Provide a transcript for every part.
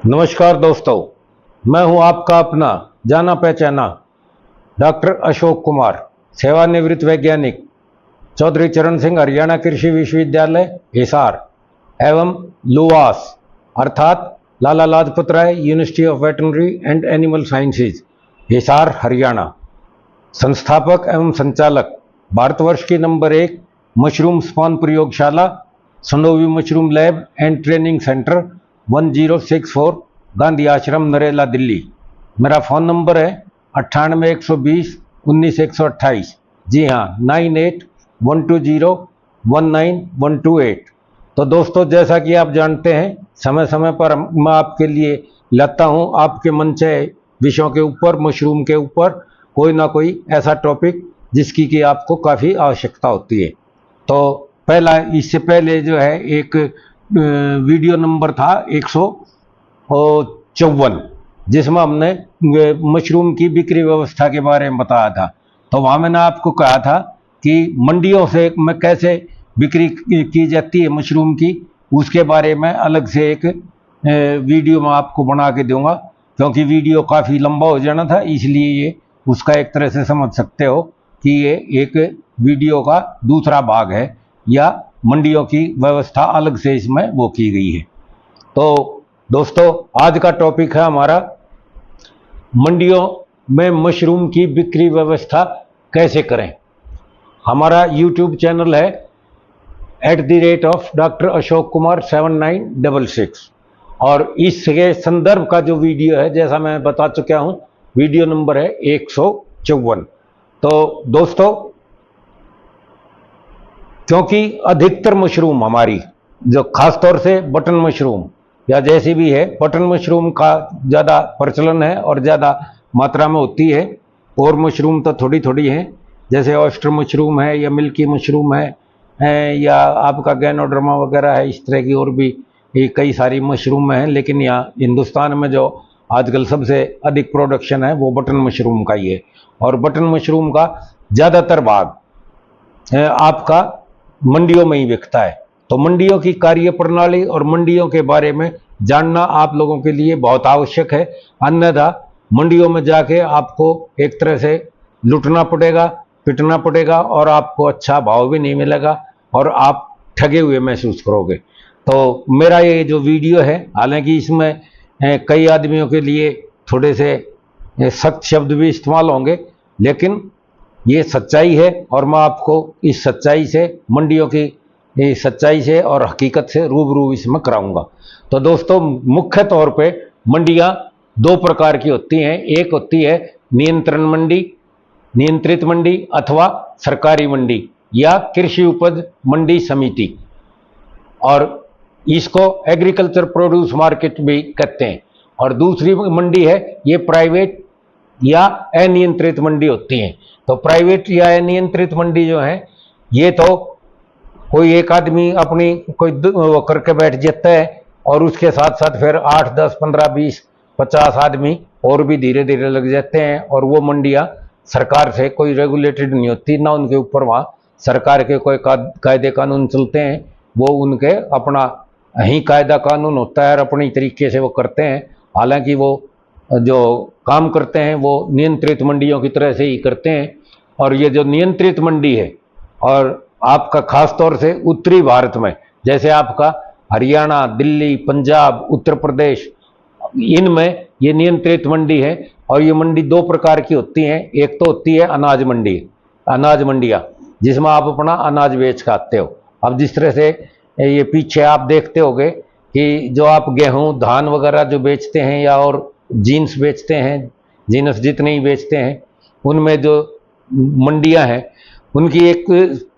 नमस्कार दोस्तों, मैं हूं आपका अपना जाना पहचाना डॉक्टर अशोक कुमार, सेवानिवृत्त वैज्ञानिक, चौधरी चरण सिंह हरियाणा कृषि विश्वविद्यालय हिसार एवं लुवास अर्थात Lala Lajpat Rai university of veterinary and animal sciences Hisar Haryana, संस्थापक एवं संचालक, भारतवर्ष की नंबर 1 मशरूम स्पॉन प्रयोगशाला, संडोवी mushroom lab and training centre 1064 Gandhi Ashram Narela Delhi. मेरा फ़ोन नंबर है 9812019128। जी हाँ, 9812019128। तो दोस्तों, जैसा कि आप जानते हैं, समय समय पर मैं आपके लिए लाता हूँ आपके मनचाहे विषयों के ऊपर, मशरूम के ऊपर कोई ना कोई ऐसा टॉपिक जिसकी कि आपको काफ़ी आवश्यकता होती है। तो पहला, इससे पहले जो है एक वीडियो नंबर था 154, जिसमें हमने मशरूम की बिक्री व्यवस्था के बारे में बताया था। तो वहाँ मैंने आपको कहा था कि मंडियों से में कैसे बिक्री की जाती है मशरूम की, उसके बारे में अलग से एक वीडियो मैं आपको बना के दूंगा, क्योंकि वीडियो काफ़ी लंबा हो जाना था, इसलिए ये उसका एक तरह से समझ सकते हो कि ये एक वीडियो का दूसरा भाग है, या मंडियों की व्यवस्था अलग से इसमें वो की गई है। तो दोस्तों, आज का टॉपिक है हमारा मंडियों में मशरूम की बिक्री व्यवस्था कैसे करें। हमारा यूट्यूब चैनल है @Dr. अशोक कुमार 7966, और इसके संदर्भ का जो वीडियो है, जैसा मैं बता चुका हूं, वीडियो नंबर है 154। तो दोस्तों, क्योंकि अधिकतर मशरूम हमारी जो खासतौर से बटन मशरूम या जैसी भी है, बटन मशरूम का ज़्यादा प्रचलन है और ज़्यादा मात्रा में होती है, और मशरूम तो थोड़ी थोड़ी हैं, जैसे ऑयस्टर मशरूम है या मिल्की मशरूम है, या आपका गैनोड्रामा वगैरह है, इस तरह की और भी कई सारी मशरूम हैं। लेकिन यहाँ हिंदुस्तान में जो आजकल सबसे अधिक प्रोडक्शन है वो बटन मशरूम का ही है, और बटन मशरूम का ज़्यादातर भाग आपका मंडियों में ही बिकता है। तो मंडियों की कार्य प्रणाली और मंडियों के बारे में जानना आप लोगों के लिए बहुत आवश्यक है, अन्यथा मंडियों में जाके आपको एक तरह से लुटना पड़ेगा, पिटना पड़ेगा, और आपको अच्छा भाव भी नहीं मिलेगा और आप ठगे हुए महसूस करोगे। तो मेरा ये जो वीडियो है, हालांकि इसमें कई आदमियों के लिए थोड़े से सख्त शब्द भी इस्तेमाल होंगे, लेकिन ये सच्चाई है, और मैं आपको इस सच्चाई से, मंडियों की सच्चाई से और हकीकत से रूबरू इसमें कराऊंगा। तो दोस्तों, मुख्य तौर पे मंडियां दो प्रकार की होती हैं। एक होती है नियंत्रण मंडी, नियंत्रित मंडी, अथवा सरकारी मंडी या कृषि उपज मंडी समिति, और इसको एग्रीकल्चर प्रोड्यूस मार्केट भी कहते हैं। और दूसरी मंडी है ये प्राइवेट या अनियंत्रित मंडी होती हैं। तो प्राइवेट या अनियंत्रित मंडी जो है, ये तो कोई एक आदमी अपनी कोई वो करके बैठ जाता है, और उसके साथ साथ फिर 8, 10, 15, 20, 50 आदमी और भी धीरे धीरे लग जाते हैं, और वो मंडियां सरकार से कोई रेगुलेटेड नहीं होती, ना उनके ऊपर वहाँ सरकार के कोई कायदे कानून चलते हैं। वो उनके अपना ही कायदा कानून होता है और अपनी तरीके से वो करते हैं। हालांकि वो जो काम करते हैं वो नियंत्रित मंडियों की तरह से ही करते हैं। और ये जो नियंत्रित मंडी है, और आपका खास तौर से उत्तरी भारत में, जैसे आपका हरियाणा, दिल्ली, पंजाब, उत्तर प्रदेश, इनमें ये नियंत्रित मंडी है। और ये मंडी दो प्रकार की होती हैं। एक तो होती है अनाज मंडी, अनाज मंडियाँ, जिसमें आप अपना अनाज बेच के आते हो। अब जिस तरह से ये पीछे आप देखते होंगे कि जो आप गेहूं, धान वगैरह जो बेचते हैं, या और जीन्स बेचते हैं, जीनस जितने ही बेचते हैं, उनमें जो मंडियां हैं, उनकी एक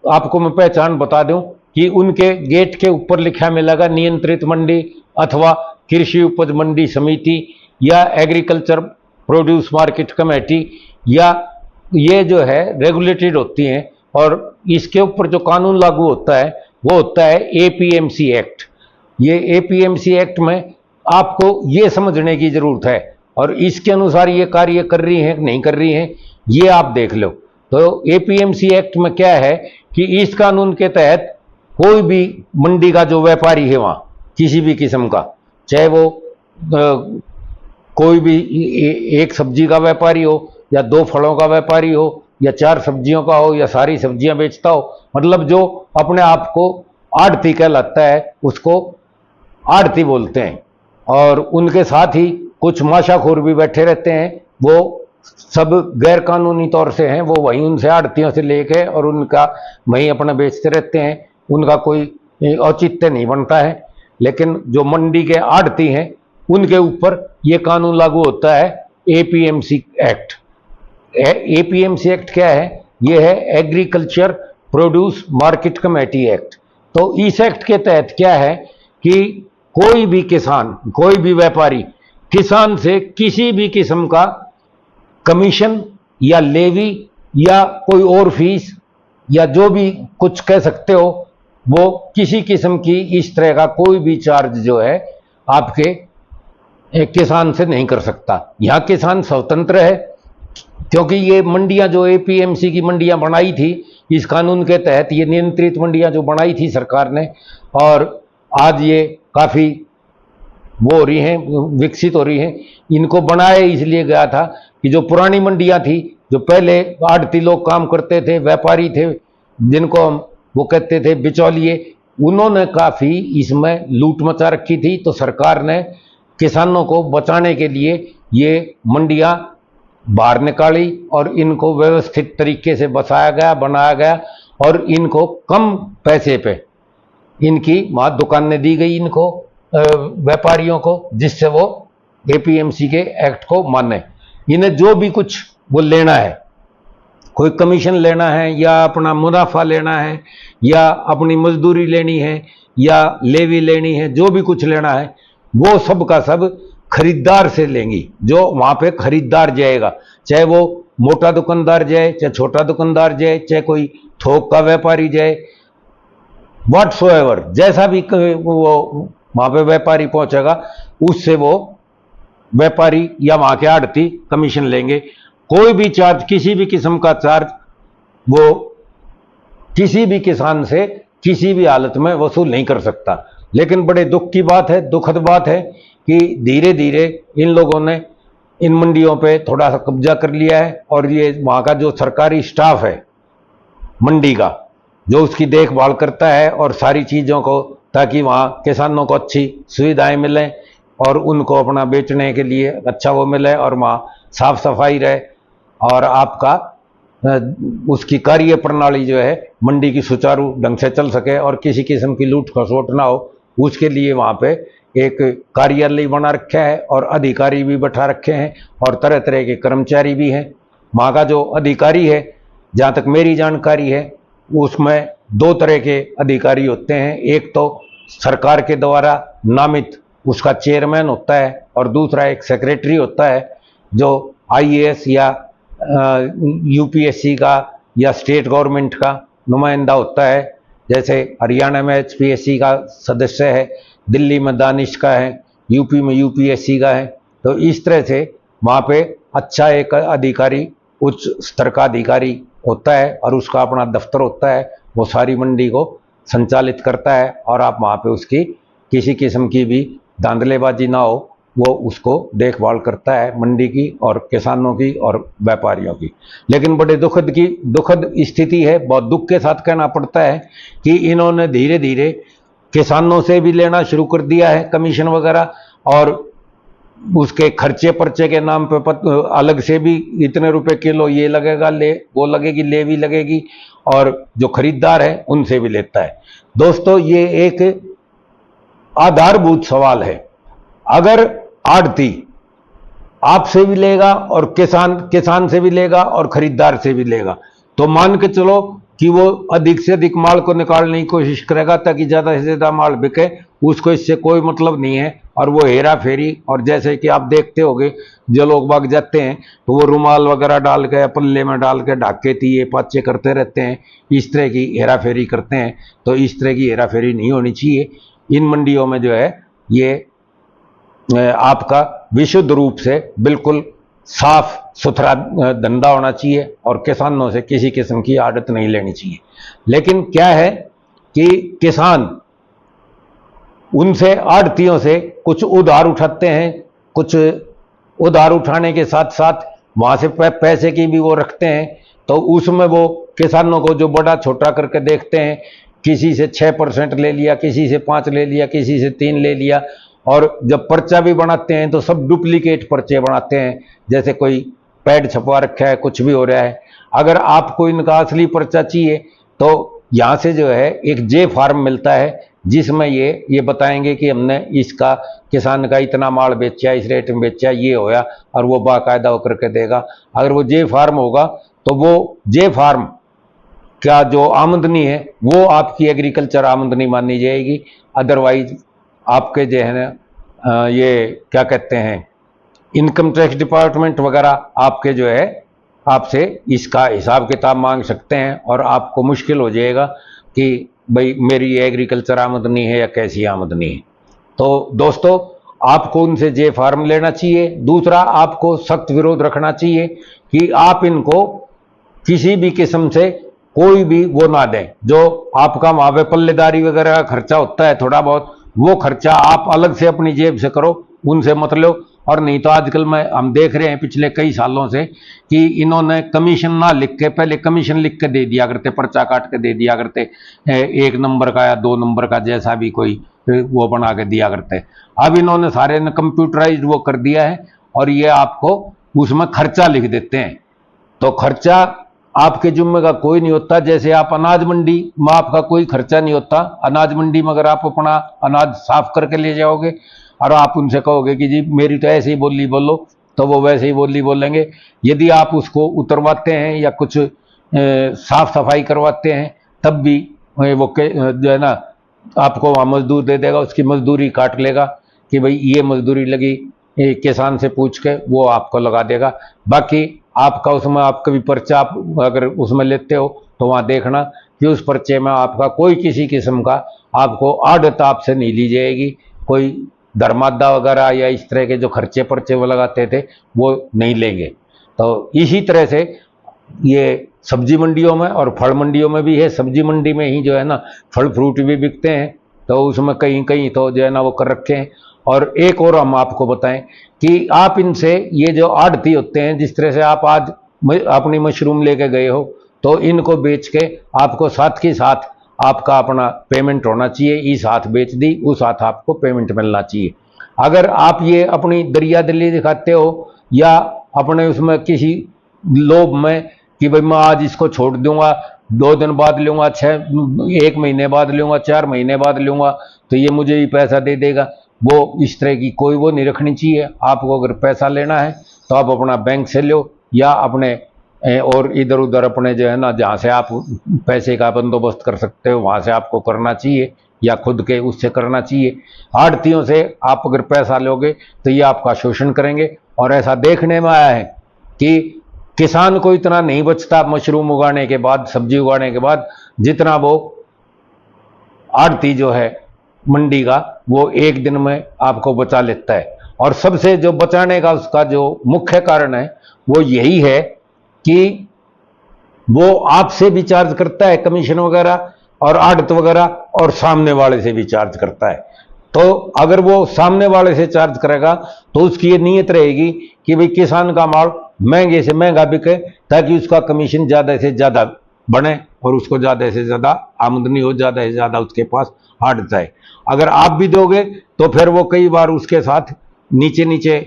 आपको मैं पहचान बता दूं कि उनके गेट के ऊपर लिखा मिलेगा नियंत्रित मंडी, अथवा कृषि उपज मंडी समिति, या एग्रीकल्चर प्रोड्यूस मार्केट कमेटी, या ये जो है रेगुलेटेड होती हैं। और इसके ऊपर जो कानून लागू होता है वो होता है APMC एक्ट। ये APMC एक्ट में आपको ये समझने की जरूरत है, और इसके अनुसार ये कार्य कर रही हैं नहीं कर रही हैं, ये आप देख लो। तो APMC एक्ट में क्या है कि इस कानून के तहत कोई भी मंडी का जो व्यापारी है, वहाँ किसी भी किस्म का, चाहे वो कोई भी एक सब्जी का व्यापारी हो या 2 फलों का व्यापारी हो या 4 सब्जियों का हो या सारी सब्जियां बेचता हो, मतलब जो अपने आप को आड़ती कहलाता है उसको आड़ती बोलते हैं। और उनके साथ ही कुछ माशाखोर भी बैठे रहते हैं, वो सब गैर कानूनी तौर से हैं, वो वहीं उनसे आड़तियों से लेके और उनका वहीं अपना बेचते रहते हैं, उनका कोई औचित्य नहीं बनता है। लेकिन जो मंडी के आड़ती हैं उनके ऊपर ये कानून लागू होता है, एपीएमसी एक्ट। एपीएमसी एक्ट क्या है? ये है agriculture produce market committee act. तो इस एक्ट के तहत क्या है कि कोई भी किसान, कोई भी व्यापारी किसान से किसी भी किस्म का कमीशन या लेवी या कोई और फीस या जो भी कुछ कह सकते हो, वो किसी किस्म की इस तरह का कोई भी चार्ज जो है आपके एक किसान से नहीं कर सकता। यहां किसान स्वतंत्र है, क्योंकि ये मंडियां जो एपीएमसी की मंडियां बनाई थी इस कानून के तहत, ये नियंत्रित मंडियां जो बनाई थी सरकार ने, और आज ये काफी वो हो रही हैं, विकसित हो रही हैं। इनको बनाया इसलिए गया था कि जो पुरानी मंडियां थी, जो पहले आड़ती लोग काम करते थे, व्यापारी थे, जिनको हम वो कहते थे बिचौलिए, उन्होंने काफी इसमें लूट मचा रखी थी। तो सरकार ने किसानों को बचाने के लिए ये मंडियां बाहर निकाली और इनको व्यवस्थित तरीके से बसाया गया, बनाया गया, और इनको कम पैसे पे इनकी वहां दुकानें दी गई इनको व्यापारियों को, जिससे वो एपीएमसी के एक्ट को माने। इन्हें जो भी कुछ वो लेना है, कोई कमीशन लेना है या अपना मुनाफा लेना है या अपनी मजदूरी लेनी है या लेवी लेनी है, जो भी कुछ लेना है वो सब का सब खरीदार से लेंगी। जो वहां पे खरीदार जाएगा, चाहे वो मोटा दुकानदार जाए, चाहे छोटा दुकानदार जाए, चाहे कोई थोक का व्यापारी जाए, व्हाटसोएवर, जैसा भी वो वहां पे व्यापारी पहुंचेगा उससे वो व्यापारी या वहां के आड़ती कमीशन लेंगे। कोई भी चार्ज, किसी भी किस्म का चार्ज वो किसी भी किसान से किसी भी हालत में वसूल नहीं कर सकता। लेकिन बड़े दुख की बात है, दुखद बात है कि धीरे धीरे इन लोगों ने इन मंडियों पे थोड़ा सा कब्जा कर लिया है, और ये वहां का जो सरकारी स्टाफ है मंडी का, जो उसकी देखभाल करता है और सारी चीजों को, ताकि वहां किसानों को अच्छी सुविधाएं मिलें और उनको अपना बेचने के लिए अच्छा वो मिले और वहां साफ सफाई रहे और आपका उसकी कार्य प्रणाली जो है मंडी की सुचारू ढंग से चल सके और किसी किस्म की लूट खसोट ना हो, उसके लिए वहां पे एक कार्यालय बना रखा है और अधिकारी भी बैठा रखे हैं और तरह तरह के कर्मचारी भी हैं। वहां का जो अधिकारी है, जहां तक मेरी जानकारी है, उसमें 2 तरह के अधिकारी होते हैं। एक तो सरकार के द्वारा नामित उसका चेयरमैन होता है और दूसरा एक सेक्रेटरी होता है जो आईएएस या यूपीएससी का या स्टेट गवर्नमेंट का नुमाइंदा होता है। जैसे हरियाणा में एचपीएससी का सदस्य है, दिल्ली में दानिश का है, यूपी में यूपीएससी का है। तो इस तरह से वहाँ पे अच्छा एक अधिकारी, उच्च स्तर का अधिकारी होता है और उसका अपना दफ्तर होता है, वो सारी मंडी को संचालित करता है और आप वहाँ पे उसकी किसी किस्म की भी धांधलेबाजी ना हो, वो उसको देखभाल करता है मंडी की और किसानों की और व्यापारियों की। लेकिन बड़े दुखद स्थिति है, बहुत दुख के साथ कहना पड़ता है कि इन्होंने धीरे धीरे किसानों से भी लेना शुरू कर दिया है कमीशन वगैरह, और उसके खर्चे पर्चे के नाम पे अलग से भी इतने रुपए किलो ये लगेगा, वो लगेगी, लेवी लगेगी, और जो खरीदार है उनसे भी लेता है। दोस्तों, ये एक आधारभूत सवाल है। अगर आड़ती आपसे भी लेगा और किसान से भी लेगा और खरीदार से भी लेगा, तो मान के चलो कि वो अधिक से अधिक माल को निकालने की कोशिश करेगा ताकि ज्यादा से ज्यादा माल बिके, उसको इससे कोई मतलब नहीं है। और वो हेरा फेरी, और जैसे कि आप देखते होंगे जो लोग भाग जाते हैं तो वो रुमाल वगैरह डाल के पल्ले में डाल के ढाके ये पाचे करते रहते हैं, इस तरह की हेरा फेरी करते हैं। तो इस तरह की हेरा फेरी नहीं होनी चाहिए। इन मंडियों में जो है ये आपका विशुद्ध रूप से बिल्कुल साफ सुथरा धंधा होना चाहिए और किसानों से किसी किस्म की आदत नहीं लेनी चाहिए। लेकिन क्या है कि किसान उनसे आढ़तियों से कुछ उधार उठाते हैं, कुछ उधार उठाने के साथ साथ वहां से पैसे की भी वो रखते हैं। तो उसमें वो किसानों को जो बड़ा छोटा करके देखते हैं, किसी से 6% ले लिया, किसी से 5 ले लिया, किसी से 3 ले लिया। और जब पर्चा भी बनाते हैं तो सब डुप्लीकेट पर्चे बनाते हैं, जैसे कोई पैड छपवा रखा है, कुछ भी हो रहा है। अगर आपको इनका असली पर्चा चाहिए तो यहाँ से जो है एक जे फार्म मिलता है, जिसमें ये बताएंगे कि हमने इसका किसान का इतना माल बेचा, इस रेट में बेचा, ये होया, और वो बाकायदा होकर के देगा। अगर वो जे फार्म होगा तो वो जे फार्म का जो आमदनी है वो आपकी एग्रीकल्चर आमदनी मानी जाएगी। अदरवाइज आपके जो है ना ये क्या कहते हैं, इनकम टैक्स डिपार्टमेंट वगैरह आपके जो है आपसे इसका हिसाब किताब मांग सकते हैं, और आपको मुश्किल हो जाएगा कि भाई मेरी एग्रीकल्चर आमदनी है या कैसी आमदनी है। तो दोस्तों, आपको उनसे जे फार्म लेना चाहिए। दूसरा, आपको सख्त विरोध रखना चाहिए कि आप इनको किसी भी किस्म से कोई भी वो ना दें। जो आपका वहां पे पल्लेदारी वगैरह का खर्चा होता है थोड़ा बहुत, वो खर्चा आप अलग से अपनी जेब से करो, उनसे मत लो। और नहीं तो आजकल में हम देख रहे हैं पिछले कई सालों से कि इन्होंने कमीशन ना लिख के, पहले कमीशन लिख के दे दिया करते, पर्चा काट के दे दिया करते, 1 नंबर का या 2 नंबर का, जैसा भी कोई वो बना के दिया करते। अब इन्होंने सारे ने कंप्यूटराइज वो कर दिया है, और ये आपको उसमें खर्चा लिख देते हैं। तो खर्चा आपके जुम्मे का कोई नहीं होता। जैसे आप अनाज मंडी में आपका कोई खर्चा नहीं होता। अनाज मंडी में अगर आप अपना अनाज साफ करके ले जाओगे और आप उनसे कहोगे कि जी मेरी तो ऐसे ही बोली बोलो, तो वो वैसे ही बोली बोलेंगे। यदि आप उसको उतरवाते हैं या कुछ साफ सफाई करवाते हैं, तब भी वो जो है ना आपको वहाँ मजदूर दे देगा, उसकी मजदूरी काट लेगा कि भाई ये मजदूरी लगी, किसान से पूछ के वो आपको लगा देगा। बाकी आपका उसमें आप कभी पर्चा आप अगर उसमें लेते हो तो वहाँ देखना कि उस पर्चे में आपका कोई किसी किस्म का आपको आड़त आपसे नहीं ली जाएगी। कोई धर्मादा वगैरह या इस तरह के जो खर्चे पर्चे वो लगाते थे वो नहीं लेंगे। तो इसी तरह से ये सब्जी मंडियों में और फल मंडियों में भी है। सब्जी मंडी में ही जो है ना फल फ्रूट भी बिकते हैं, तो उसमें कहीं कहीं तो जो है ना वो कर रखे हैं। और एक और हम आपको बताएं कि आप इनसे ये जो आढ़ती होते हैं, जिस तरह से आप आज अपनी मशरूम लेके गए हो, तो इनको बेच के आपको साथ के साथ आपका अपना पेमेंट होना चाहिए। इस हाथ बेच दी, उस हाथ आपको पेमेंट मिलना चाहिए। अगर आप ये अपनी दरियादिली दिखाते हो या अपने उसमें किसी लोभ में कि भाई मैं आज इसको छोड़ दूंगा, 2 दिन बाद लूंगा, 1 महीने बाद लूंगा, 4 महीने बाद लूंगा, तो ये मुझे ही पैसा दे देगा, वो इस तरह की कोई वो नहीं रखनी चाहिए। आपको अगर पैसा लेना है तो आप अपना बैंक से लो या अपने और इधर उधर अपने जो है ना जहाँ से आप पैसे का बंदोबस्त कर सकते हो वहाँ से आपको करना चाहिए, या खुद के उससे करना चाहिए। आढ़तियों से आप अगर पैसा लोगे तो ये आपका शोषण करेंगे। और ऐसा देखने में आया है कि किसान को इतना नहीं बचता मशरूम उगाने के बाद, सब्जी उगाने के बाद, जितना वो आढ़ती जो है मंडी का वो एक दिन में आपको बचा लेता है। और सबसे जो बचाने का उसका जो मुख्य कारण है वो यही है कि वो आपसे भी चार्ज करता है कमीशन वगैरह और आड़त वगैरह, और सामने वाले से भी चार्ज करता है। तो अगर वो सामने वाले से चार्ज करेगा तो उसकी ये नीयत रहेगी कि भाई किसान का माल महंगे से महंगा बिके, ताकि उसका कमीशन ज़्यादा से ज़्यादा बने और उसको ज़्यादा से ज़्यादा आमदनी हो, ज़्यादा से ज़्यादा उसके पास आड़त जाए। अगर आप भी दोगे तो फिर वो कई बार उसके साथ नीचे नीचे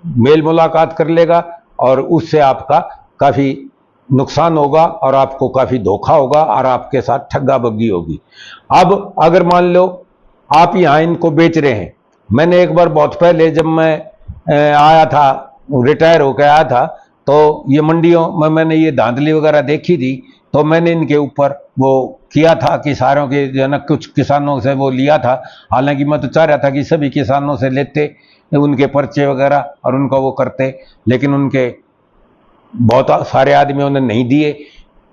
मेल मुलाकात कर लेगा, और उससे आपका काफ़ी नुकसान होगा और आपको काफ़ी धोखा होगा और आपके साथ ठग्गा बग्गी होगी। अब अगर मान लो आप यहाँ इनको बेच रहे हैं, मैंने एक बार बहुत पहले जब मैं आया था, रिटायर होकर आया था, तो ये मंडियों में मैंने ये धांधली वगैरह देखी थी। तो मैंने इनके ऊपर वो किया था कि सारों के जो है ना कुछ किसानों से वो लिया था। हालांकि मैं तो चाह रहा था कि सभी किसानों से लेते उनके पर्चे वगैरह और उनका वो करते, लेकिन उनके बहुत सारे आदमियों ने नहीं दिए,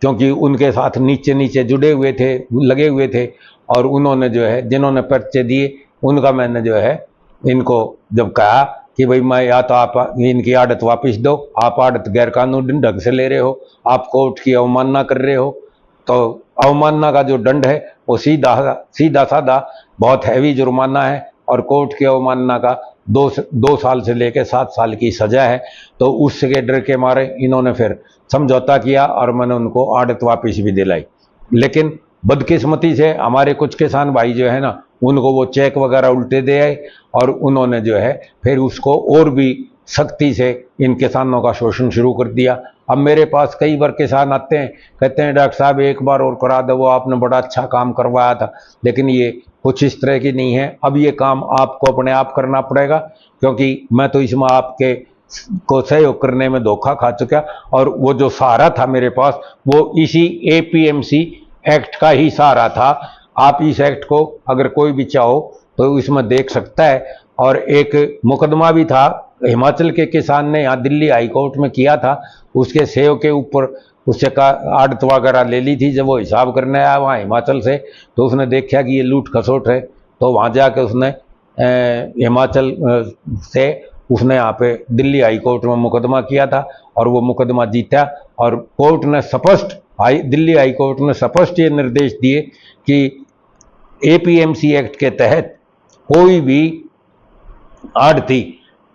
क्योंकि उनके साथ नीचे नीचे जुड़े हुए थे, लगे हुए थे। और उन्होंने जो है जिन्होंने पर्चे दिए उनका मैंने जो है इनको जब कहा कि भाई मैं या तो आप इनकी आड़त वापस दो, आप आड़त गैर कानूनी ढंग से ले रहे हो, आप कोर्ट की अवमानना कर रहे हो। तो अवमानना का जो दंड है वो सीधा साधा बहुत हैवी जुर्माना है और कोर्ट की अवमानना का 2 साल से लेकर 7 साल की सजा है। तो उसके डर के मारे इन्होंने फिर समझौता किया और मैंने उनको आड़त वापस भी दिलाई। लेकिन बदकिस्मती से हमारे कुछ किसान भाई जो है ना, उनको वो चेक वगैरह उल्टे दे आए और उन्होंने जो है फिर उसको और भी सख्ती से इन किसानों का शोषण शुरू कर दिया। अब मेरे पास कई बार किसान आते हैं, कहते हैं डॉक्टर साहब एक बार और करा दो, वो आपने बड़ा अच्छा काम करवाया था। लेकिन ये कुछ इस तरह की नहीं है। अब ये काम आपको अपने आप करना पड़ेगा, क्योंकि मैं तो इसमें आपके को सहयोग करने में धोखा खा चुका। और वो जो सहारा था मेरे पास, वो इसी एपीएमसी एक्ट का ही सहारा था। आप इस एक्ट को अगर कोई भी चाहो तो इसमें देख सकता है। और एक मुकदमा भी था हिमाचल के किसान ने यहाँ दिल्ली हाई कोर्ट में किया था, उसके सेव के ऊपर उससे का आड़त वगैरह ले ली थी। जब वो हिसाब करने आया वहाँ हिमाचल से, तो उसने देखा कि ये लूट खसोट है, तो वहाँ जाके उसने हिमाचल से उसने यहाँ पे दिल्ली हाई कोर्ट में मुकदमा किया था और वो मुकदमा जीता। और कोर्ट ने स्पष्ट दिल्ली हाई कोर्ट ने स्पष्ट ये निर्देश दिए कि एपीएमसी एक्ट के तहत कोई भी आड़ती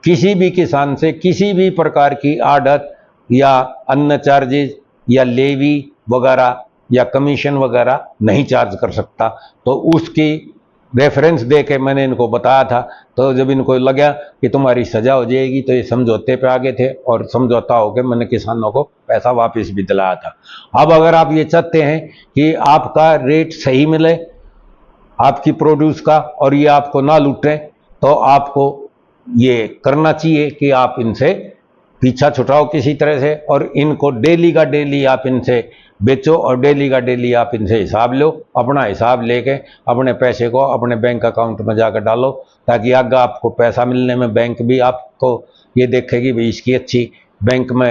किसी भी किसान से किसी भी प्रकार की आड़त या अन्य चार्जेज या लेवी वगैरह या कमीशन वगैरह नहीं चार्ज कर सकता। तो उसकी रेफरेंस दे के मैंने इनको बताया था। तो जब इनको लगा कि तुम्हारी सजा हो जाएगी तो ये समझौते पे आ गए थे और समझौता होकर मैंने किसानों को पैसा वापस भी दिलाया था। अब अगर आप ये चाहते हैं कि आपका रेट सही मिले आपकी प्रोड्यूस का और ये आपको ना लूटें, तो आपको ये करना चाहिए कि आप इनसे पीछा छुटाओ किसी तरह से और इनको डेली का डेली आप इनसे बेचो और डेली का डेली आप इनसे हिसाब लो। अपना हिसाब लेके अपने पैसे को अपने बैंक अकाउंट में जाकर डालो, ताकि आगे आपको पैसा मिलने में बैंक भी आपको ये देखेगी भाई इसकी अच्छी बैंक में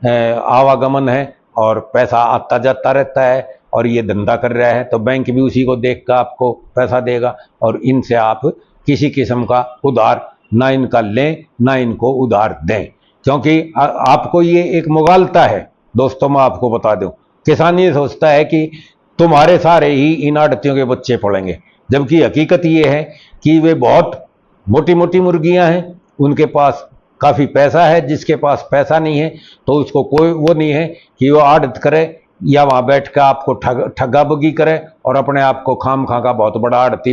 आवागमन है और पैसा आता जाता रहता है और ये धंधा कर रहा है, तो बैंक भी उसी को देख कर आपको पैसा देगा। और इनसे आप किसी किस्म का उधार ना इनका लें ना इनको उधार दें, क्योंकि आपको ये एक मुगालता है। दोस्तों मैं आपको बता दूं, किसान ये सोचता है कि तुम्हारे सारे ही इन आड़तियों के बच्चे पड़ेंगे, जबकि हकीकत ये है कि वे बहुत मोटी मोटी मुर्गियां हैं, उनके पास काफ़ी पैसा है। जिसके पास पैसा नहीं है तो उसको कोई वो नहीं है कि वो आड़त करे या वहाँ बैठ कर आपको ठगाबगी करे और अपने आप को खाम खा का बहुत बड़ा आड़ती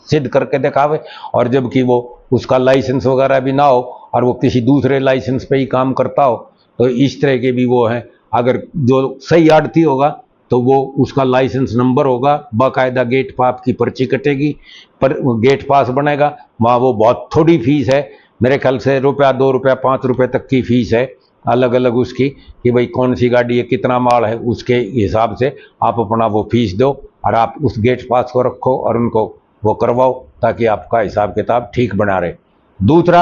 सिद्ध करके दिखावे। और जबकि वो उसका लाइसेंस वगैरह भी ना हो और वो किसी दूसरे लाइसेंस पे ही काम करता हो, तो इस तरह के भी वो हैं। अगर जो सही आड़ती होगा तो वो उसका लाइसेंस नंबर होगा, बाकायदा गेट पास की पर्ची कटेगी, पर गेट पास बनेगा। वहाँ वो बहुत थोड़ी फीस है, मेरे ख्याल से ₹1, ₹2, ₹5 तक की फीस है अलग अलग उसकी, कि भाई कौन सी गाड़ी है कितना माल है उसके हिसाब से आप अपना वो फीस दो और आप उस गेट पास को रखो और उनको वो करवाओ, ताकि आपका हिसाब किताब ठीक बना रहे। दूसरा,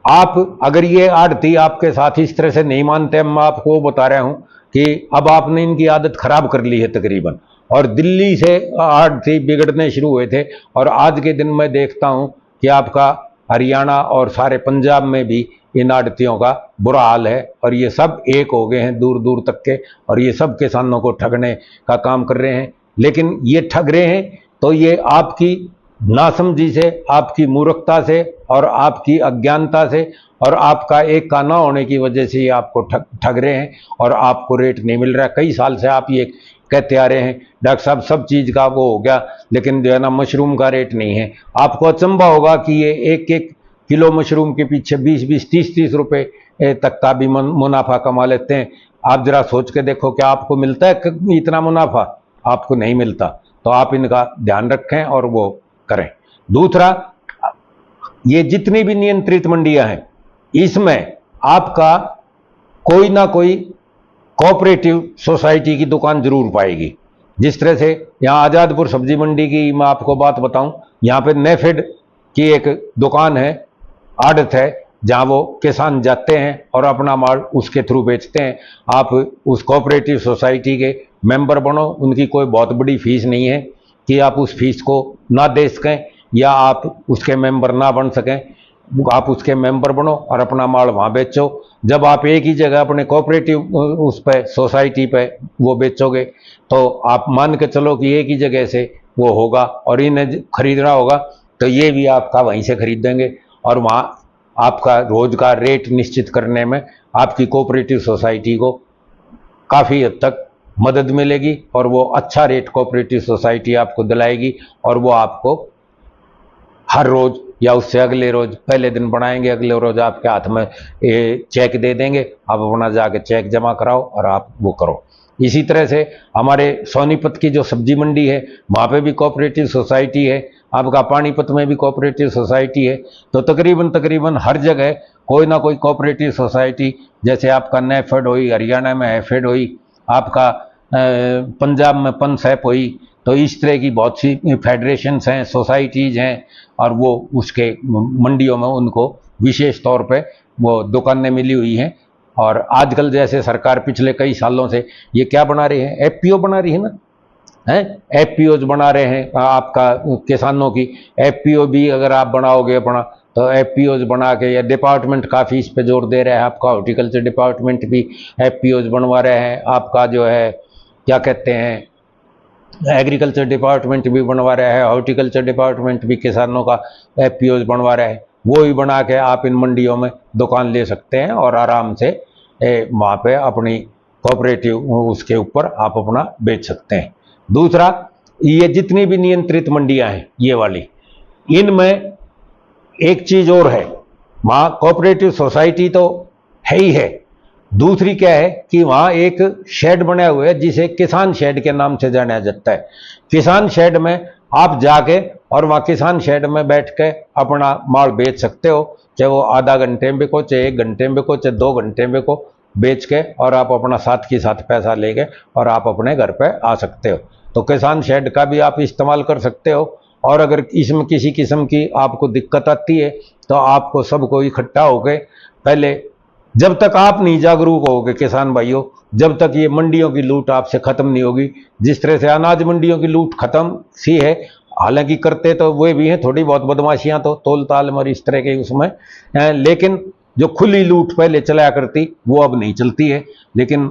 आप अगर ये आड़ती आपके साथ इस तरह से नहीं मानते, मैं आपको बता रहा हूँ कि अब आपने इनकी आदत खराब कर ली है तकरीबन, और दिल्ली से आड़ती बिगड़ने शुरू हुए थे। और आज के दिन मैं देखता हूँ कि आपका हरियाणा और सारे पंजाब में भी इन आड़तियों का बुरा हाल है और ये सब एक हो गए हैं दूर दूर तक के, और ये सब किसानों को ठगने का काम कर रहे हैं। लेकिन ये ठग रहे हैं तो ये आपकी नासमझी से, आपकी मूर्खता से और आपकी अज्ञानता से और आपका एक का ना होने की वजह से ये आपको ठग रहे हैं और आपको रेट नहीं मिल रहा है। कई साल से आप ये कहते आ रहे हैं डॉक्टर साहब सब चीज़ का वो हो गया, लेकिन जो है ना मशरूम का रेट नहीं है। आपको अचंभा होगा कि ये एक एक किलो मशरूम के पीछे 20-20, 30-30 रुपए तक का भी मुनाफा कमा लेते हैं। आप जरा सोच के देखो क्या आपको मिलता है इतना मुनाफा? आपको नहीं मिलता। तो आप इनका ध्यान रखें और वो करें। दूसरा, ये जितनी भी नियंत्रित मंडियां हैं इसमें आपका कोई ना कोई कोऑपरेटिव सोसाइटी की दुकान जरूर पाएगी। जिस तरह से यहाँ आज़ादपुर सब्जी मंडी की मैं आपको बात बताऊं, यहाँ पे नेफेड की एक दुकान है, आड़त है, जहाँ वो किसान जाते हैं और अपना माल उसके थ्रू बेचते हैं। आप उस कोऑपरेटिव सोसाइटी के मेंबर बनो, उनकी कोई बहुत बड़ी फीस नहीं है कि आप उस फीस को ना दे सकें या आप उसके मेंबर ना बन सकें। आप उसके मेंबर बनो और अपना माल वहाँ बेचो। जब आप एक ही जगह अपने कोऑपरेटिव उस पे सोसाइटी पे वो बेचोगे तो आप मान के चलो कि एक ही जगह से वो होगा और इन्हें खरीदना होगा तो ये भी आपका वहीं से खरीदेंगे और वहाँ आपका रोजगार रेट निश्चित करने में आपकी कोऑपरेटिव सोसाइटी को काफ़ी हद तक मदद मिलेगी और वो अच्छा रेट कोऑपरेटिव सोसाइटी आपको दिलाएगी और वो आपको हर रोज या उससे अगले रोज, पहले दिन बनाएंगे अगले रोज आपके हाथ में चेक दे देंगे, आप अपना जाके चेक जमा कराओ और आप वो करो। इसी तरह से हमारे सोनीपत की जो सब्जी मंडी है वहाँ पे भी कोऑपरेटिव सोसाइटी है, आपका पानीपत में भी कोऑपरेटिव सोसाइटी है। तो तकरीबन हर जगह कोई ना कोई कोऑपरेटिव सोसाइटी, जैसे आपका नेफेड हुई, हरियाणा में हैफेड हुई, आपका पंजाब में पनसैप हुई, तो इस तरह की बहुत सी फेडरेशंस हैं, सोसाइटीज़ हैं और वो उसके मंडियों में उनको विशेष तौर पे वो दुकानें मिली हुई हैं। और आजकल जैसे सरकार पिछले कई सालों से ये क्या बना रही है, एफपीओ बना रही है ना, हैं एफपीओज बना रहे हैं आपका किसानों की। एफपीओ भी अगर आप बनाओगे अपना तो एफपीओज बना के, या डिपार्टमेंट काफ़ी इस पे जोर दे रहा है, आपका हॉर्टिकल्चर डिपार्टमेंट भी एफपीओज बनवा रहे हैं, आपका जो है क्या कहते हैं एग्रीकल्चर डिपार्टमेंट भी बनवा रहा है, हॉर्टिकल्चर डिपार्टमेंट भी किसानों का एफपीओज बनवा रहा है। वो ही बना के आप इन मंडियों में दुकान ले सकते हैं और आराम से वहाँ पे अपनी कोऑपरेटिव उसके ऊपर आप अपना बेच सकते हैं। दूसरा, ये जितनी भी नियंत्रित मंडियां हैं ये वाली, इनमें एक चीज और है, वहाँ कोऑपरेटिव सोसाइटी तो है ही है, दूसरी क्या है कि वहाँ एक शेड बना हुआ है जिसे किसान शेड के नाम से जाना जाता है। किसान शेड में आप जाके और वहाँ किसान शेड में बैठ के अपना माल बेच सकते हो, चाहे वो आधा घंटे में बिको, चाहे 1 घंटे में बिको, चाहे 2 घंटे में बिको, बेच के और आप अपना साथ के साथ पैसा लेके और आप अपने घर पे आ सकते हो। तो किसान शेड का भी आप इस्तेमाल कर सकते हो। और अगर इसमें किसी किस्म की आपको दिक्कत आती है तो आपको सबको इकट्ठा होकर, पहले जब तक आप नहीं जागरूक होगे किसान भाइयों, जब तक ये मंडियों की लूट आपसे खत्म नहीं होगी। जिस तरह से अनाज मंडियों की लूट खत्म सी है, हालांकि करते तो वे भी हैं थोड़ी बहुत बदमाशियां तो तोल ताल और इस तरह के उसमें, लेकिन जो खुली लूट पहले चलाया करती वो अब नहीं चलती है। लेकिन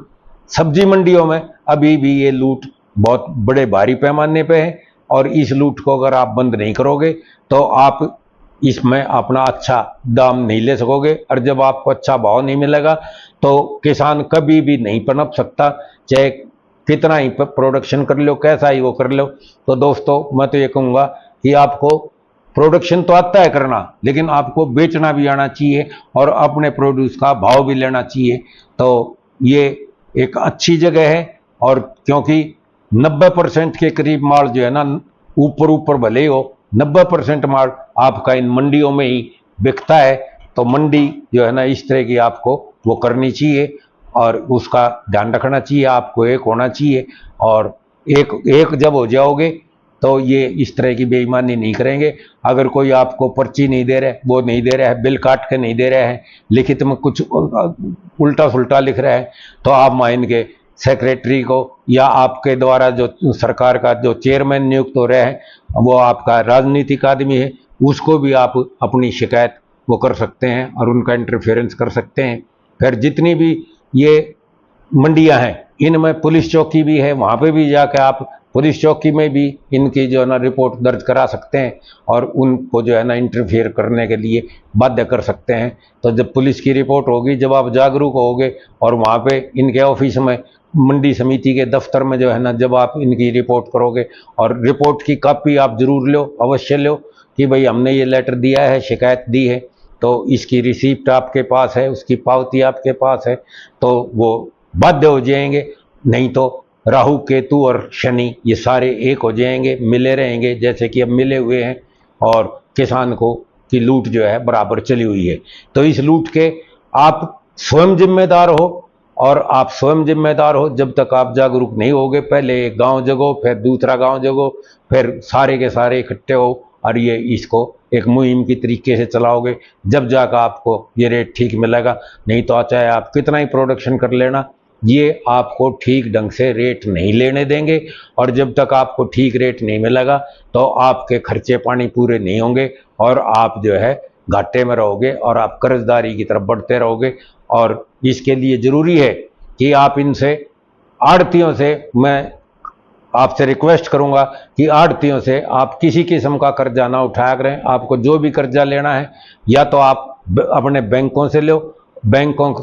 सब्जी मंडियों में अभी भी ये लूट बहुत बड़े भारी पैमाने पे है और इस लूट को अगर आप बंद नहीं करोगे तो आप इसमें अपना अच्छा दाम नहीं ले सकोगे और जब आपको अच्छा भाव नहीं मिलेगा तो किसान कभी भी नहीं पनप सकता, चाहे कितना ही प्रोडक्शन कर लो, कैसा ही वो कर लो। तो दोस्तों मैं तो ये कहूँगा कि आपको प्रोडक्शन तो आता है करना, लेकिन आपको बेचना भी आना चाहिए और अपने प्रोड्यूस का भाव भी लेना चाहिए। तो ये एक अच्छी जगह है और क्योंकि 90% के करीब माल जो है ना, ऊपर भले ही हो, 90% माल आपका इन मंडियों में ही बिकता है। तो मंडी जो है ना इस तरह की आपको वो करनी चाहिए और उसका ध्यान रखना चाहिए, आपको एक होना चाहिए। और एक जब हो जाओगे तो ये इस तरह की बेईमानी नहीं करेंगे। अगर कोई आपको पर्ची नहीं दे रहा है, वो नहीं दे रहा है, बिल काट के नहीं दे रहा है, लिखित में कुछ उल्टा सुल्टा लिख रहा है, तो आप माइन के सेक्रेटरी को या आपके द्वारा जो सरकार का जो चेयरमैन नियुक्त हो रहे हैं वो आपका राजनीतिक आदमी है, उसको भी आप अपनी शिकायत वो कर सकते हैं और उनका इंटरफेरेंस कर सकते हैं। फिर जितनी भी ये मंडियां हैं इनमें पुलिस चौकी भी है, वहाँ पे भी जाकर आप पुलिस चौकी में भी इनकी जो है ना रिपोर्ट दर्ज करा सकते हैं और उनको जो है ना इंटरफेयर करने के लिए बाध्य कर सकते हैं। तो जब पुलिस की रिपोर्ट होगी, जब आप जागरूक होगे और वहाँ पे इनके ऑफिस में मंडी समिति के दफ्तर में जो है ना जब आप इनकी रिपोर्ट करोगे और रिपोर्ट की कॉपी आप जरूर लो, अवश्य लो कि भाई हमने ये लेटर दिया है, शिकायत दी है, तो इसकी रिसीप्ट आपके पास है, उसकी पावती आपके पास है, तो वो बाध्य हो जाएंगे। नहीं तो राहु केतु और शनि ये सारे एक हो जाएंगे, मिले रहेंगे जैसे कि अब मिले हुए हैं और किसान को की लूट जो है बराबर चली हुई है। तो इस लूट के आप स्वयं जिम्मेदार हो और आप स्वयं जिम्मेदार हो जब तक आप जागरूक नहीं होगे। पहले एक गांव जगो, फिर दूसरा गांव जगो, फिर सारे के सारे इकट्ठे हो और ये इसको एक मुहिम की तरीके से चलाओगे, जब जाकर आपको ये रेट ठीक मिलेगा। नहीं तो चाहे आप कितना ही प्रोडक्शन कर लेना, ये आपको ठीक ढंग से रेट नहीं लेने देंगे और जब तक आपको ठीक रेट नहीं मिलेगा तो आपके खर्चे पानी पूरे नहीं होंगे और आप जो है घाटे में रहोगे और आप कर्जदारी की तरफ बढ़ते रहोगे। और इसके लिए ज़रूरी है कि आप इनसे, आड़तियों से मैं आपसे रिक्वेस्ट करूंगा कि आड़तियों से आप किसी किस्म का कर्जा ना उठाया करें। आपको जो भी कर्जा लेना है या तो आप अपने बैंकों से लो, बैंकों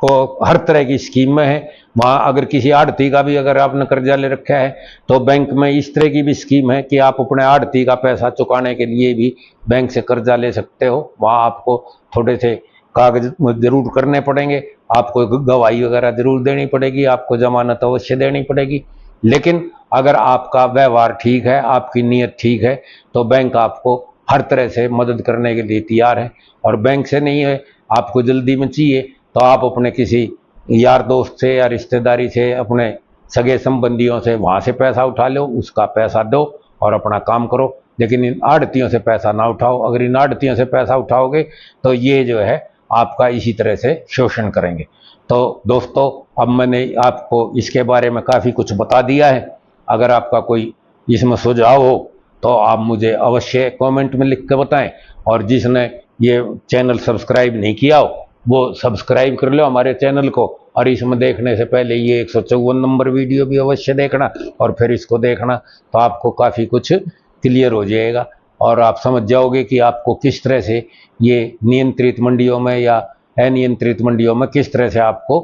को हर तरह की स्कीम में है वहाँ। अगर किसी आड़ती का भी अगर आपने कर्जा ले रखा है तो बैंक में इस तरह की भी स्कीम है कि आप अपने आड़ती का पैसा चुकाने के लिए भी बैंक से कर्जा ले सकते हो। वहाँ आपको थोड़े से कागज जरूर करने पड़ेंगे, आपको गवाही वगैरह जरूर देनी पड़ेगी, आपको जमानत अवश्य देनी पड़ेगी। लेकिन अगर आपका व्यवहार ठीक है, आपकी नीयत ठीक है, तो बैंक आपको हर तरह से मदद करने के लिए तैयार है। और बैंक से नहीं है, आपको जल्दी में चाहिए तो आप अपने किसी यार दोस्त से या रिश्तेदारी से, अपने सगे संबंधियों से वहाँ से पैसा उठा लो, उसका पैसा दो और अपना काम करो। लेकिन इन आड़तियों से पैसा ना उठाओ। अगर इन आड़तियों से पैसा उठाओगे तो ये जो है आपका इसी तरह से शोषण करेंगे। तो दोस्तों, अब मैंने आपको इसके बारे में काफ़ी कुछ बता दिया है। अगर आपका कोई इसमें सुझाव हो तो आप मुझे अवश्य कमेंट में लिख के बताएं। और जिसने ये चैनल सब्सक्राइब नहीं किया हो वो सब्सक्राइब कर लो हमारे चैनल को। और इसमें देखने से पहले ये 154 नंबर वीडियो भी अवश्य देखना और फिर इसको देखना, तो आपको काफ़ी कुछ क्लियर हो जाएगा और आप समझ जाओगे कि आपको किस तरह से ये नियंत्रित मंडियों में या अनियंत्रित मंडियों में किस तरह से आपको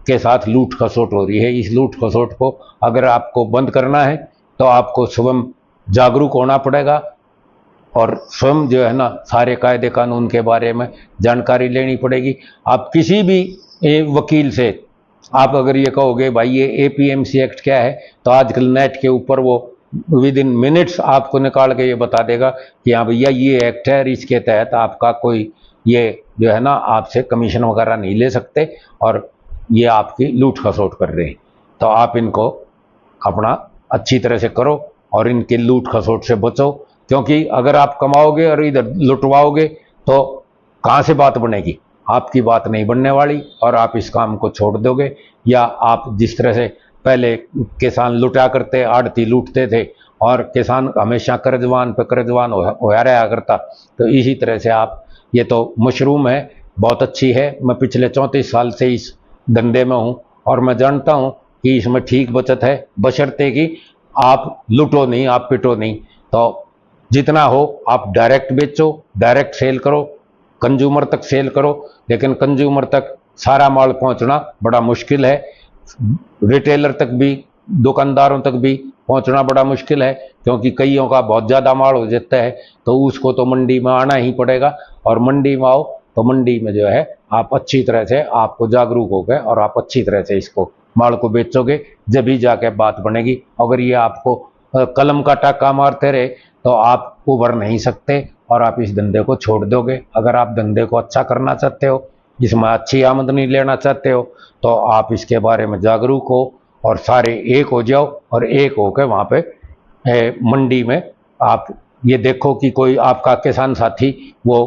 के साथ लूट खसोट हो रही है। इस लूट खसोट को अगर आपको बंद करना है तो आपको स्वयं जागरूक होना पड़ेगा और स्वयं जो है ना सारे कायदे कानून के बारे में जानकारी लेनी पड़ेगी। आप किसी भी वकील से आप अगर ये कहोगे भाई ये एपीएमसी एक्ट क्या है, तो आजकल नेट के ऊपर वो विद इन मिनट्स आपको निकाल के ये बता देगा कि हाँ भैया ये एक्ट है और इसके तहत आपका कोई ये जो है ना आपसे कमीशन वगैरह नहीं ले सकते और ये आपकी लूट खसोट कर रहे हैं। तो आप इनको अपना अच्छी तरह से करो और इनके लूट खसोट से बचो, क्योंकि अगर आप कमाओगे और इधर लुटवाओगे तो कहाँ से बात बनेगी, आपकी बात नहीं बनने वाली और आप इस काम को छोड़ दोगे। या आप जिस तरह से पहले किसान लुटा करते, आड़ती लूटते थे और किसान हमेशा कर्जवान पे कर्जवान होया रहा करता, तो इसी तरह से आप, ये तो मशरूम है, बहुत अच्छी है। मैं पिछले 34 साल से इस धंधे में हूँ और मैं जानता हूँ कि इसमें ठीक बचत है, बशर्ते कि आप लूटो नहीं, आप पिटो नहीं। तो जितना हो आप डायरेक्ट बेचो, डायरेक्ट सेल करो, कंज्यूमर तक सेल करो। लेकिन कंज्यूमर तक सारा माल पहुंचना बड़ा मुश्किल है, रिटेलर तक भी, दुकानदारों तक भी पहुंचना बड़ा मुश्किल है, क्योंकि कईयों का बहुत ज़्यादा माल हो जाता है तो उसको तो मंडी में आना ही पड़ेगा। और मंडी में आओ तो मंडी में जो है आप अच्छी तरह से, आपको जागरूक हो गए और आप अच्छी तरह से इसको माल को बेचोगे, जब भी जाके बात बनेगी। अगर ये आपको कलम का टाका मारते रहे तो आप उभर नहीं सकते और आप इस धंधे को छोड़ दोगे। अगर आप धंधे को अच्छा करना चाहते हो, इसमें अच्छी आमदनी लेना चाहते हो, तो आप इसके बारे में जागरूक हो और सारे एक हो जाओ और एक होकर वहाँ पे मंडी में आप ये देखो कि कोई आपका किसान साथी वो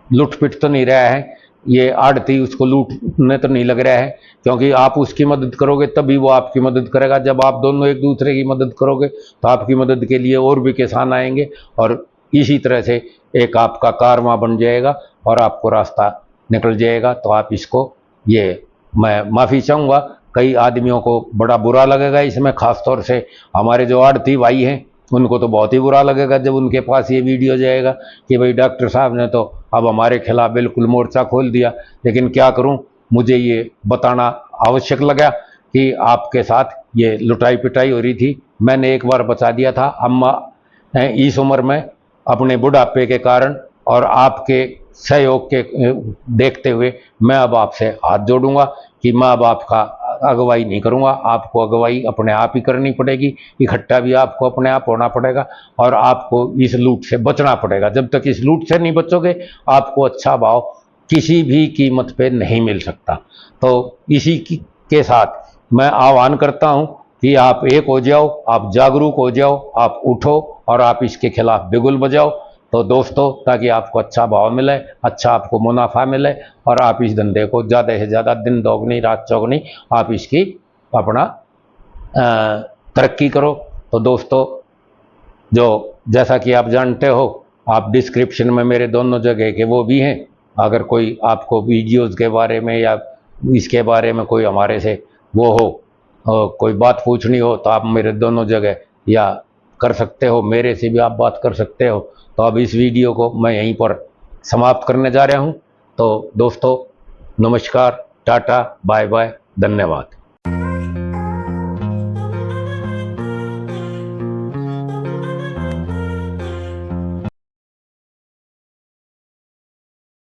लुटपिट तो नहीं रहा है, ये आड़ती उसको लूटने तो नहीं लग रहा है, क्योंकि आप उसकी मदद करोगे तभी वो आपकी मदद करेगा। जब आप दोनों एक दूसरे की मदद करोगे तो आपकी मदद के लिए और भी किसान आएंगे और इसी तरह से एक आपका कारवां बन जाएगा और आपको रास्ता निकल जाएगा। तो आप इसको, ये मैं माफ़ी चाहूँगा, कई आदमियों को बड़ा बुरा लगेगा इसमें, ख़ास तौर से हमारे जो आड़ती भाई हैं उनको तो बहुत ही बुरा लगेगा जब उनके पास ये वीडियो जाएगा कि भाई डॉक्टर साहब ने तो अब हमारे खिलाफ बिल्कुल मोर्चा खोल दिया। लेकिन क्या करूं, मुझे ये बताना आवश्यक लगा कि आपके साथ ये लुटाई पिटाई हो रही थी। मैंने एक बार बचा दिया था अम्मा इस उम्र में अपने बुढ़ापे के कारण, और आपके सहयोग के देखते हुए मैं अब आपसे हाथ जोड़ूंगा कि मैं अब आपका अगुवाई नहीं करूंगा। आपको अगुवाई अपने आप ही करनी पड़ेगी, इकट्ठा भी आपको अपने आप होना पड़ेगा और आपको इस लूट से बचना पड़ेगा। जब तक इस लूट से नहीं बचोगे आपको अच्छा भाव किसी भी कीमत पे नहीं मिल सकता। तो इसी के साथ मैं आह्वान करता हूं कि आप एक हो जाओ, आप जागरूक हो जाओ, आप उठो और आप इसके खिलाफ बिगुल बजाओ। तो दोस्तों, ताकि आपको अच्छा भाव मिले, अच्छा आपको मुनाफा मिले और आप इस धंधे को ज़्यादा से ज़्यादा दिन दोगुनी रात चौगुनी आप इसकी अपना तरक्की करो। तो दोस्तों, जो जैसा कि आप जानते हो, आप डिस्क्रिप्शन में मेरे दोनों जगह के वो भी हैं। अगर कोई आपको वीडियोज़ के बारे में या इसके बारे में कोई हमारे से वो हो कोई बात पूछनी हो तो आप मेरे दोनों जगह या कर सकते हो, मेरे से भी आप बात कर सकते हो। तो अब इस वीडियो को मैं यहीं पर समाप्त करने जा रहा हूं। तो दोस्तों नमस्कार, टाटा, बाय बाय, धन्यवाद।